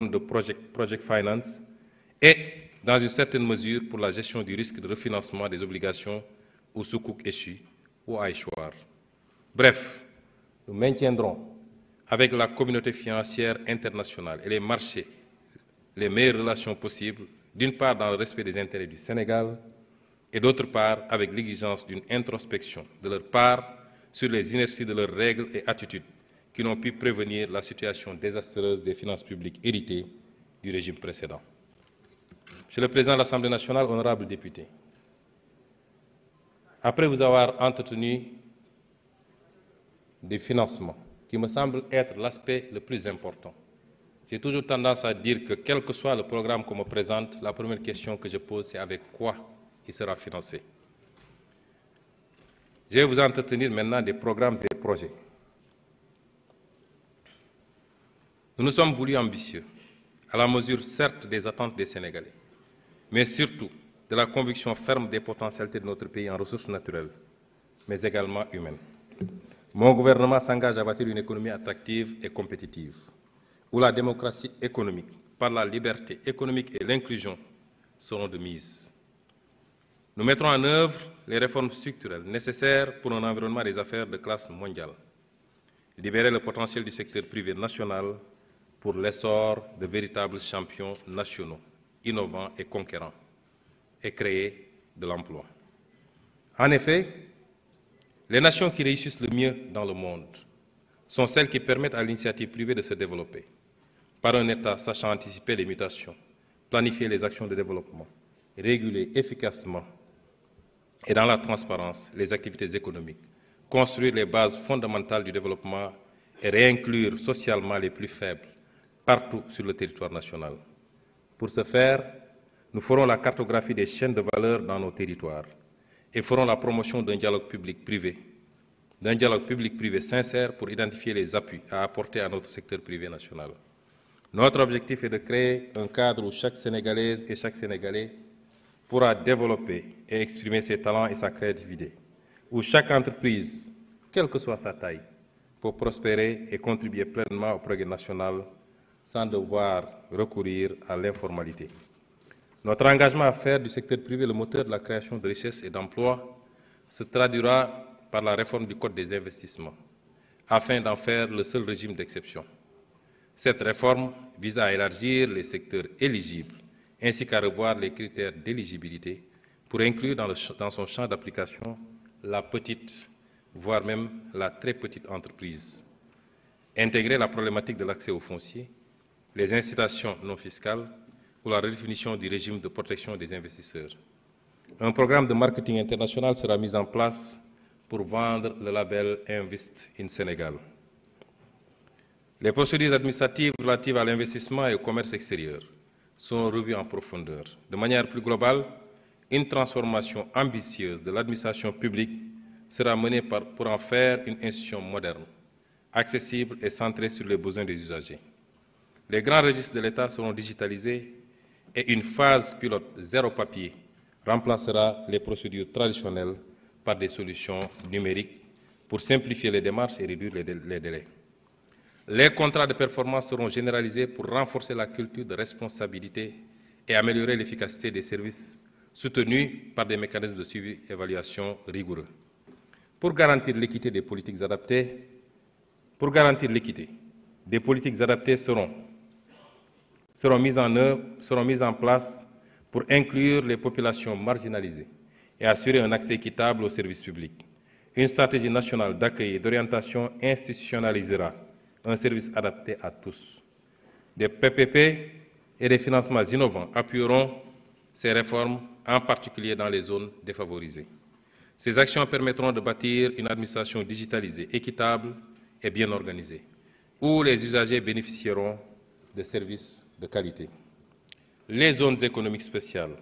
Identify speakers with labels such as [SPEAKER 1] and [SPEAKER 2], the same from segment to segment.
[SPEAKER 1] de project finance et, dans une certaine mesure, pour la gestion du risque de refinancement des obligations au sukuk échu ou à échoir. Bref, nous maintiendrons avec la communauté financière internationale et les marchés les meilleures relations possibles, d'une part dans le respect des intérêts du Sénégal et d'autre part avec l'exigence d'une introspection de leur part sur les inerties de leurs règles et attitudes qui n'ont pu prévenir la situation désastreuse des finances publiques héritées du régime précédent. Monsieur le Président de l'Assemblée nationale, honorables députés, après vous avoir entretenu des financements, qui me semble être l'aspect le plus important, j'ai toujours tendance à dire que quel que soit le programme qu'on me présente, la première question que je pose, c'est avec quoi il sera financé. Je vais vous entretenir maintenant des programmes et des projets. Nous nous sommes voulus ambitieux, à la mesure certes des attentes des Sénégalais, mais surtout de la conviction ferme des potentialités de notre pays en ressources naturelles, mais également humaines. Mon gouvernement s'engage à bâtir une économie attractive et compétitive, où la démocratie économique, par la liberté économique et l'inclusion, seront de mise. Nous mettrons en œuvre les réformes structurelles nécessaires pour un environnement des affaires de classe mondiale, libérer le potentiel du secteur privé national pour l'essor de véritables champions nationaux, innovants et conquérants, et créer de l'emploi. En effet, les nations qui réussissent le mieux dans le monde sont celles qui permettent à l'initiative privée de se développer, par un État sachant anticiper les mutations, planifier les actions de développement, réguler efficacement et dans la transparence les activités économiques, construire les bases fondamentales du développement et réinclure socialement les plus faibles partout sur le territoire national. Pour ce faire, nous ferons la cartographie des chaînes de valeur dans nos territoires et ferons la promotion d'un dialogue public-privé, sincère pour identifier les appuis à apporter à notre secteur privé national. Notre objectif est de créer un cadre où chaque Sénégalaise et chaque Sénégalais pourra développer et exprimer ses talents et sa créativité, où chaque entreprise, quelle que soit sa taille, peut prospérer et contribuer pleinement au progrès national sans devoir recourir à l'informalité. Notre engagement à faire du secteur privé le moteur de la création de richesses et d'emplois se traduira par la réforme du Code des investissements, afin d'en faire le seul régime d'exception. Cette réforme vise à élargir les secteurs éligibles, ainsi qu'à revoir les critères d'éligibilité pour inclure dans son champ d'application la petite, voire même la très petite entreprise. Intégrer la problématique de l'accès au foncier, les incitations non fiscales ou la redéfinition du régime de protection des investisseurs. Un programme de marketing international sera mis en place pour vendre le label Invest in Sénégal. Les procédures administratives relatives à l'investissement et au commerce extérieur sont revues en profondeur. De manière plus globale, une transformation ambitieuse de l'administration publique sera menée pour en faire une institution moderne, accessible et centrée sur les besoins des usagers. Les grands registres de l'État seront digitalisés et une phase pilote zéro papier remplacera les procédures traditionnelles par des solutions numériques pour simplifier les démarches et réduire les délais. Les contrats de performance seront généralisés pour renforcer la culture de responsabilité et améliorer l'efficacité des services soutenus par des mécanismes de suivi et d'évaluation rigoureux. Pour garantir l'équité des politiques adaptées, seront mises en place pour inclure les populations marginalisées et assurer un accès équitable aux services publics. Une stratégie nationale d'accueil et d'orientation institutionnalisera un service adapté à tous. Des PPP et des financements innovants appuieront ces réformes, en particulier dans les zones défavorisées. Ces actions permettront de bâtir une administration digitalisée, équitable et bien organisée, où les usagers bénéficieront de services de qualité. Les zones économiques spéciales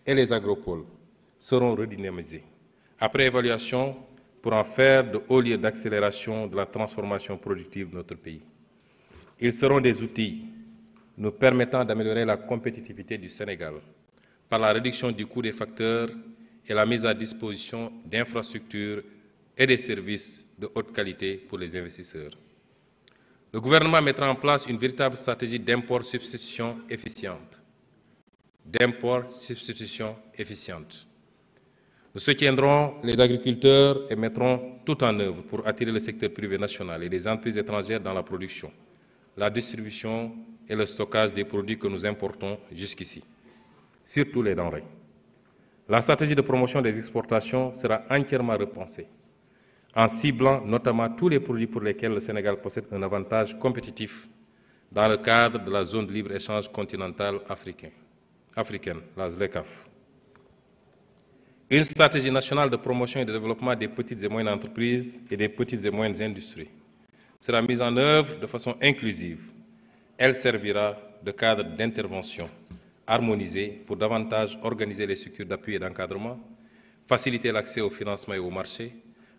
[SPEAKER 1] et les agropoles seront redynamisés, après évaluation pour en faire de hauts lieux d'accélération de la transformation productive de notre pays. Ils seront des outils nous permettant d'améliorer la compétitivité du Sénégal par la réduction du coût des facteurs et la mise à disposition d'infrastructures et des services de haute qualité pour les investisseurs. Le gouvernement mettra en place une véritable stratégie d'import-substitution efficiente. Nous soutiendrons les agriculteurs et mettrons tout en œuvre pour attirer le secteur privé national et les entreprises étrangères dans la production, la distribution et le stockage des produits que nous importons jusqu'ici, surtout les denrées. La stratégie de promotion des exportations sera entièrement repensée, en ciblant notamment tous les produits pour lesquels le Sénégal possède un avantage compétitif dans le cadre de la zone de libre-échange continentale africaine, la ZLECAf. Une stratégie nationale de promotion et de développement des petites et moyennes entreprises et des petites et moyennes industries sera mise en œuvre de façon inclusive. Elle servira de cadre d'intervention harmonisé pour davantage organiser les structures d'appui et d'encadrement, faciliter l'accès au financement et au marché,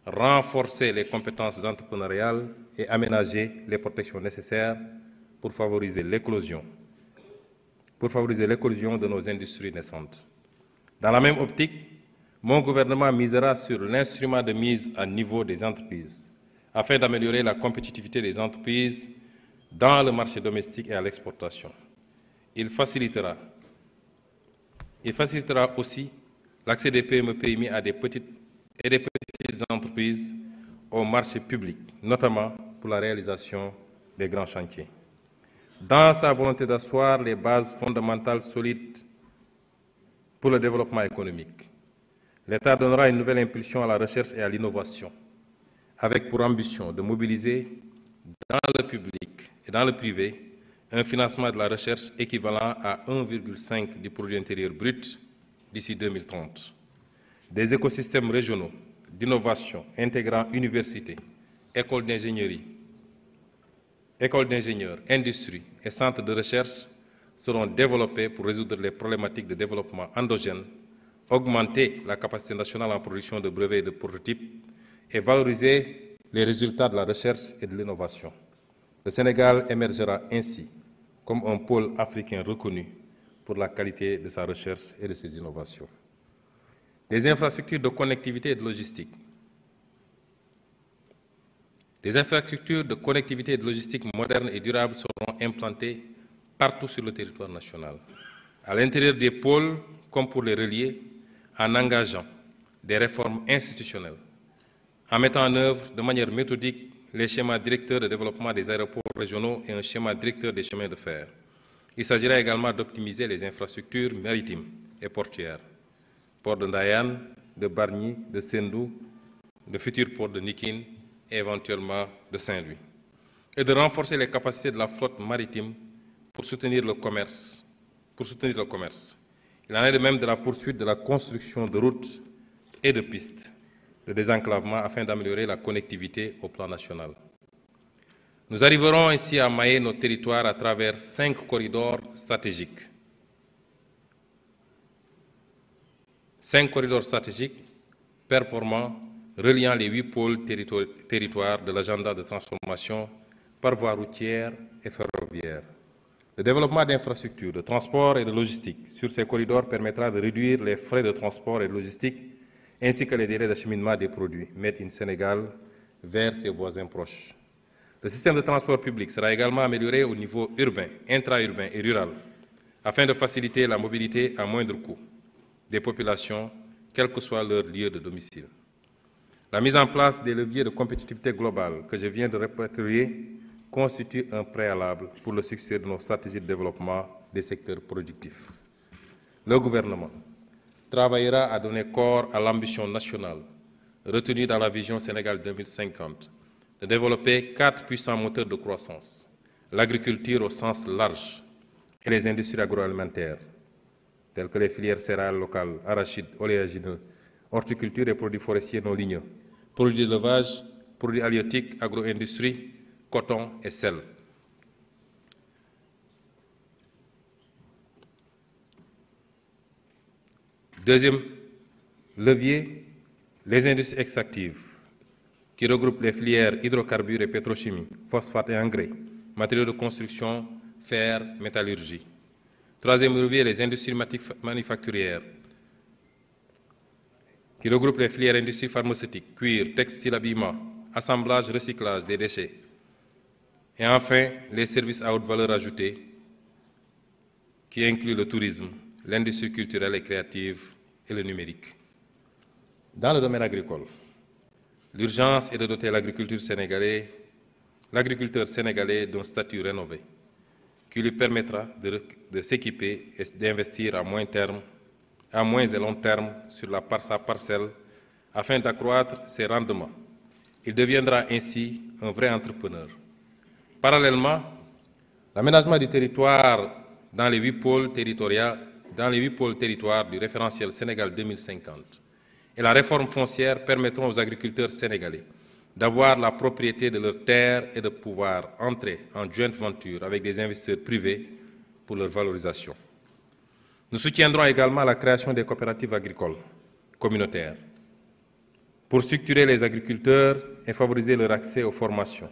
[SPEAKER 1] renforcer les compétences entrepreneuriales et aménager les protections nécessaires pour favoriser l'éclosion de nos industries naissantes. Dans la même optique, mon gouvernement misera sur l'instrument de mise à niveau des entreprises afin d'améliorer la compétitivité des entreprises dans le marché domestique et à l'exportation. Il facilitera aussi l'accès des PME-PMI à des petites entreprises au marché public, notamment pour la réalisation des grands chantiers. Dans sa volonté d'asseoir les bases fondamentales solides pour le développement économique, l'État donnera une nouvelle impulsion à la recherche et à l'innovation, avec pour ambition de mobiliser dans le public et dans le privé un financement de la recherche équivalent à 1,5 du produit intérieur brut d'ici 2030. Des écosystèmes régionaux d'innovation intégrant universités, écoles d'ingénierie, industries et centres de recherche seront développés pour résoudre les problématiques de développement endogène, augmenter la capacité nationale en production de brevets et de prototypes et valoriser les résultats de la recherche et de l'innovation. Le Sénégal émergera ainsi comme un pôle africain reconnu pour la qualité de sa recherche et de ses innovations. Des infrastructures de connectivité et de logistique. Des infrastructures de connectivité et de logistique modernes et durables seront implantées partout sur le territoire national, à l'intérieur des pôles comme pour les relier, en engageant des réformes institutionnelles, en mettant en œuvre de manière méthodique les schémas directeurs de développement des aéroports régionaux et un schéma directeur des chemins de fer. Il s'agira également d'optimiser les infrastructures maritimes et portuaires, port de Ndayane, de Bargny, de Sendou, de futurs ports de Nikin et éventuellement de Saint-Louis, et de renforcer les capacités de la flotte maritime pour soutenir le commerce. Il en est de même de la poursuite de la construction de routes et de pistes de désenclavement afin d'améliorer la connectivité au plan national. Nous arriverons ainsi à mailler nos territoires à travers 5 corridors stratégiques. 5 corridors stratégiques performants reliant les 8 pôles territoires de l'agenda de transformation par voie routière et ferroviaire. Le développement d'infrastructures de transport et de logistique sur ces corridors permettra de réduire les frais de transport et de logistique ainsi que les délais d'acheminement des produits Made in Sénégal vers ses voisins proches. Le système de transport public sera également amélioré au niveau urbain, intra-urbain et rural, afin de faciliter la mobilité à moindre coût des populations, quel que soit leur lieu de domicile. La mise en place des leviers de compétitivité globale que je viens de répertorier constitue un préalable pour le succès de nos stratégies de développement des secteurs productifs. Le gouvernement travaillera à donner corps à l'ambition nationale retenue dans la vision Sénégal 2050 de développer 4 puissants moteurs de croissance, l'agriculture au sens large et les industries agroalimentaires, telles que les filières céréales locales, arachides, oléagineux, horticulture et produits forestiers non ligneux, produits d'élevage, produits halieutiques, agro-industrie, coton et sel. Deuxième levier, les industries extractives, qui regroupent les filières hydrocarbures et pétrochimie, phosphate et engrais, matériaux de construction, fer, métallurgie. Troisième levier, les industries manufacturières, qui regroupent les filières industries pharmaceutiques, cuir, textile, habillement, assemblage, recyclage des déchets. Et enfin, les services à haute valeur ajoutée, qui incluent le tourisme, l'industrie culturelle et créative et le numérique. Dans le domaine agricole, l'urgence est de doter l'agriculteur sénégalais d'un statut rénové qui lui permettra de s'équiper et d'investir à moyen et long terme sur sa parcelle afin d'accroître ses rendements. Il deviendra ainsi un vrai entrepreneur. Parallèlement, l'aménagement du territoire dans les 8 pôles territoires du référentiel Sénégal 2050 et la réforme foncière permettront aux agriculteurs sénégalais d'avoir la propriété de leurs terres et de pouvoir entrer en joint venture avec des investisseurs privés pour leur valorisation. Nous soutiendrons également la création des coopératives agricoles communautaires pour structurer les agriculteurs et favoriser leur accès aux formations,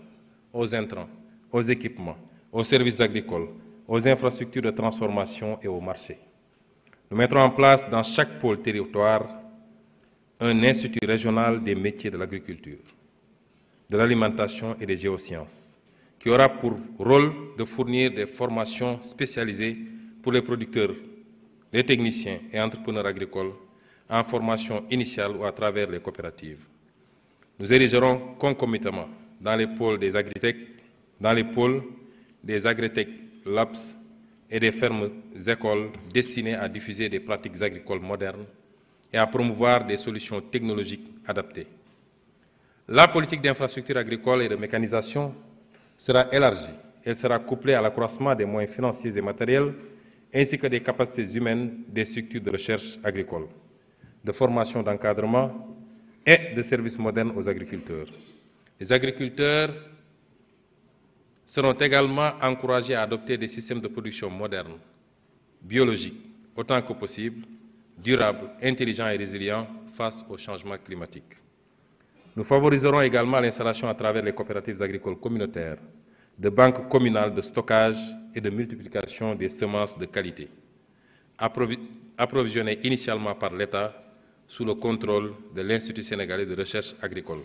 [SPEAKER 1] aux intrants, aux équipements, aux services agricoles, aux infrastructures de transformation et aux marchés. Nous mettrons en place dans chaque pôle territoire un institut régional des métiers de l'agriculture, de l'alimentation et des géosciences, qui aura pour rôle de fournir des formations spécialisées pour les producteurs, les techniciens et entrepreneurs agricoles en formation initiale ou à travers les coopératives. Nous érigerons concomitamment dans les pôles des agritech labs et des fermes écoles destinées à diffuser des pratiques agricoles modernes et à promouvoir des solutions technologiques adaptées. La politique d'infrastructure agricole et de mécanisation sera élargie. Elle sera couplée à l'accroissement des moyens financiers et matériels ainsi que des capacités humaines des structures de recherche agricole, de formation d'encadrement et de services modernes aux agriculteurs. Les agriculteurs seront également encouragés à adopter des systèmes de production modernes, biologiques, autant que possible, durables, intelligents et résilients face au changement climatique. Nous favoriserons également l'installation à travers les coopératives agricoles communautaires de banques communales de stockage et de multiplication des semences de qualité, approvisionnées initialement par l'État sous le contrôle de l'Institut sénégalais de recherche agricole,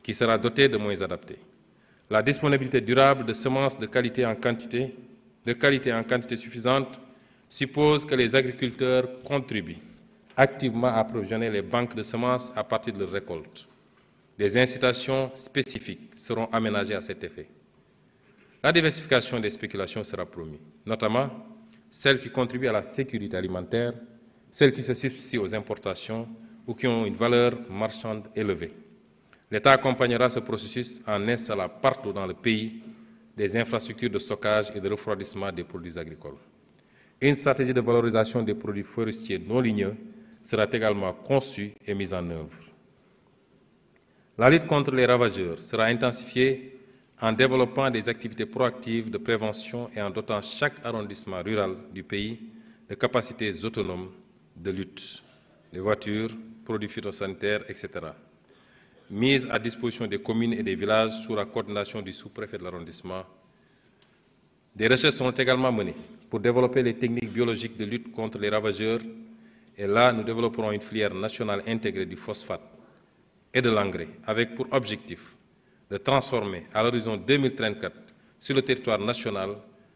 [SPEAKER 1] qui sera doté de moyens adaptés. La disponibilité durable de semences de qualité en quantité suffisante suppose que les agriculteurs contribuent activement à approvisionner les banques de semences à partir de leurs récoltes. Des incitations spécifiques seront aménagées à cet effet. La diversification des spéculations sera promise, notamment celles qui contribuent à la sécurité alimentaire, celles qui se substituent aux importations ou qui ont une valeur marchande élevée. L'État accompagnera ce processus en installant partout dans le pays des infrastructures de stockage et de refroidissement des produits agricoles. Une stratégie de valorisation des produits forestiers non ligneux sera également conçue et mise en œuvre. La lutte contre les ravageurs sera intensifiée en développant des activités proactives de prévention et en dotant chaque arrondissement rural du pays de capacités autonomes de lutte, les voitures, produits phytosanitaires, etc., mises à disposition des communes et des villages sous la coordination du sous-préfet de l'arrondissement. Des recherches sont également menées pour développer les techniques biologiques de lutte contre les ravageurs, et là, nous développerons une filière nationale intégrée du phosphate et de l'engrais, avec pour objectif de transformer à l'horizon 2034 sur le territoire national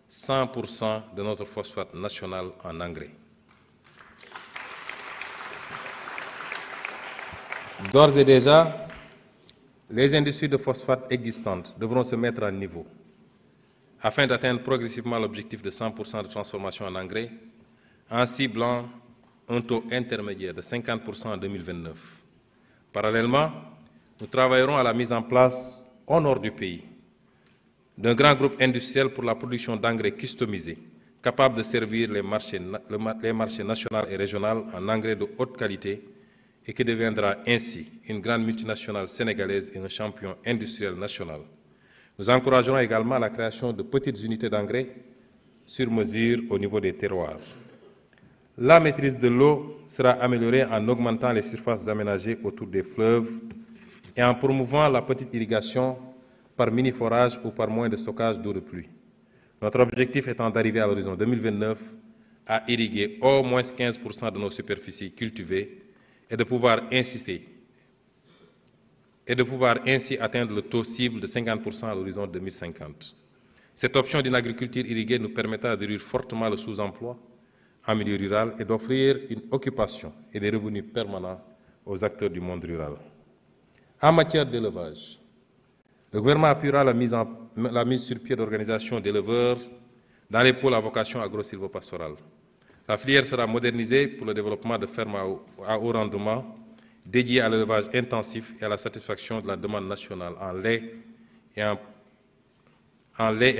[SPEAKER 1] 100% de notre phosphate national en engrais. D'ores et déjà, les industries de phosphate existantes devront se mettre à niveau afin d'atteindre progressivement l'objectif de 100% de transformation en engrais en ciblant un taux intermédiaire de 50% en 2029. Parallèlement, nous travaillerons à la mise en place au nord du pays d'un grand groupe industriel pour la production d'engrais customisés, capable de servir les marchés nationaux et régionaux en engrais de haute qualité et qui deviendra ainsi une grande multinationale sénégalaise et un champion industriel national. Nous encouragerons également la création de petites unités d'engrais sur mesure au niveau des terroirs. La maîtrise de l'eau sera améliorée en augmentant les surfaces aménagées autour des fleuves et en promouvant la petite irrigation par mini-forage ou par moyen de stockage d'eau de pluie. Notre objectif étant d'arriver à l'horizon 2029 à irriguer au moins 15% de nos superficies cultivées et de pouvoir ainsi et de pouvoir ainsi atteindre le taux cible de 50% à l'horizon 2050. Cette option d'une agriculture irriguée nous permettra de réduire fortement le sous-emploi en milieu rural et d'offrir une occupation et des revenus permanents aux acteurs du monde rural. En matière d'élevage, le gouvernement appuiera la mise sur pied d'organisations d'éleveurs dans les pôles à vocation agro-silvopastorale. La filière sera modernisée pour le développement de fermes à haut rendement dédiées à l'élevage intensif et à la satisfaction de la demande nationale en lait et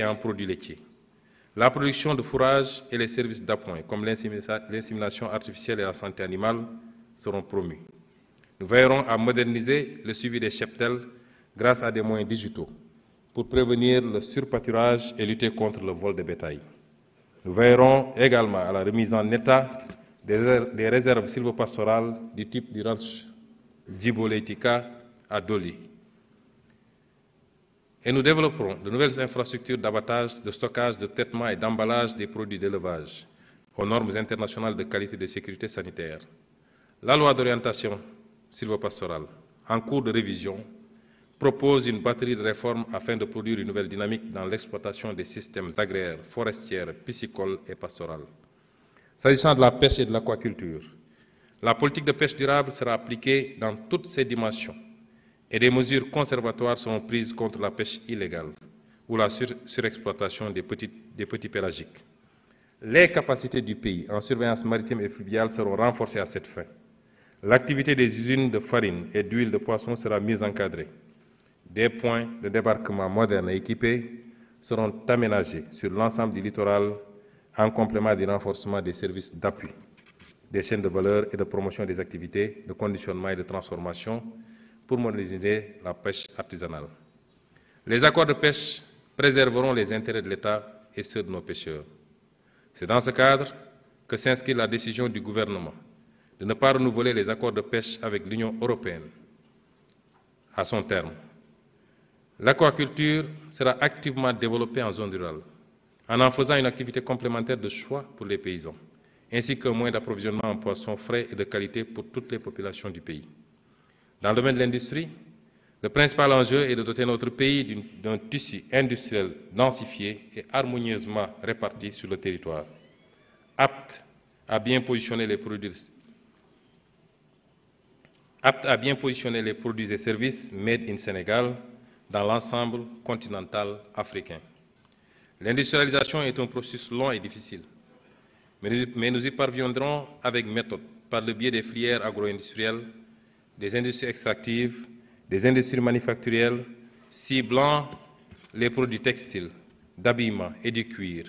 [SPEAKER 1] en produits laitiers. La production de fourrage et les services d'appoint, comme l'insémination artificielle et la santé animale, seront promus. Nous veillerons à moderniser le suivi des cheptels grâce à des moyens digitaux pour prévenir le surpâturage et lutter contre le vol de bétail. Nous veillerons également à la remise en état des réserves sylvopastorales du type du ranch Djibo-Leitika à Doli. Et nous développerons de nouvelles infrastructures d'abattage, de stockage, de traitement et d'emballage des produits d'élevage aux normes internationales de qualité et de sécurité sanitaire. La loi d'orientation sylvopastorale, en cours de révision, propose une batterie de réformes afin de produire une nouvelle dynamique dans l'exploitation des systèmes agraires, forestiers, piscicoles et pastorales. S'agissant de la pêche et de l'aquaculture, la politique de pêche durable sera appliquée dans toutes ses dimensions et des mesures conservatoires seront prises contre la pêche illégale ou la surexploitation des petits pélagiques. Les capacités du pays en surveillance maritime et fluviale seront renforcées à cette fin. L'activité des usines de farine et d'huile de poisson sera mieux encadrée. Des points de débarquement modernes et équipés seront aménagés sur l'ensemble du littoral en complément du renforcement des services d'appui, des chaînes de valeur et de promotion des activités de conditionnement et de transformation pour moderniser la pêche artisanale. Les accords de pêche préserveront les intérêts de l'État et ceux de nos pêcheurs. C'est dans ce cadre que s'inscrit la décision du gouvernement de ne pas renouveler les accords de pêche avec l'Union européenne à son terme. L'aquaculture sera activement développée en zone rurale, en faisant une activité complémentaire de choix pour les paysans, ainsi qu'un moyen d'approvisionnement en poissons frais et de qualité pour toutes les populations du pays. Dans le domaine de l'industrie, le principal enjeu est de doter notre pays d'un tissu industriel densifié et harmonieusement réparti sur le territoire, apte à bien positionner les produits et services made in Sénégal dans l'ensemble continental africain. L'industrialisation est un processus long et difficile, mais nous y parviendrons avec méthode, par le biais des filières agro-industrielles, des industries extractives, des industries manufacturières, ciblant les produits textiles, d'habillement et du cuir,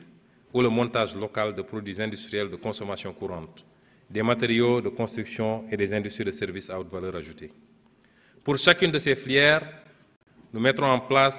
[SPEAKER 1] ou le montage local de produits industriels de consommation courante, des matériaux de construction et des industries de services à haute valeur ajoutée. Pour chacune de ces filières, nous mettrons en place